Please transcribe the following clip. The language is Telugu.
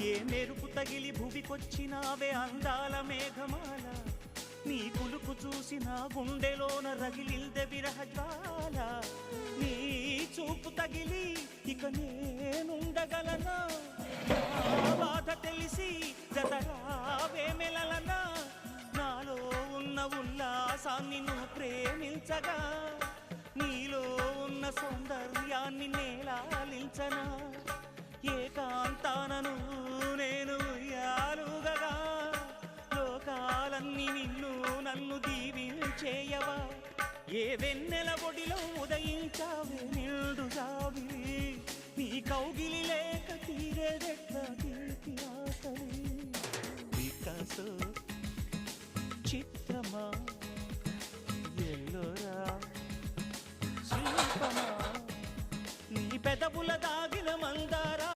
ఏ మెరుపు తగిలి భువికొచ్చినావే అందాల మేఘమాల, నీ కులుకు చూసి నా గుండెలోన రగిలిల్దె విరహజ్వాల. నీ చూపు తగిలి ఇక నేనుండగలనా, బాధ తెలిసి జతరావే మెలలనా. నాలో ఉన్న ఉల్లాసాన్ని నువ్వు ప్రేమించగా, నీలో ఉన్న సౌందర్యాన్ని నేలాలించనా. ఏకాంతానను నేను ఉయ్యాలుగగా, లోకాలన్నీ నిన్ను నన్ను దీవించేయవా. ఏ వెన్నెల ఒడిలో ఉదయించావే నిండు జాబిలి, నీ కౌగిలి లేక తీరేదెట్లా తీపి ఆకలి. వికాసో చిత్రమా ఎల్లోరా శిల్పమా, నీ పెదవుల దాగిన మందారా.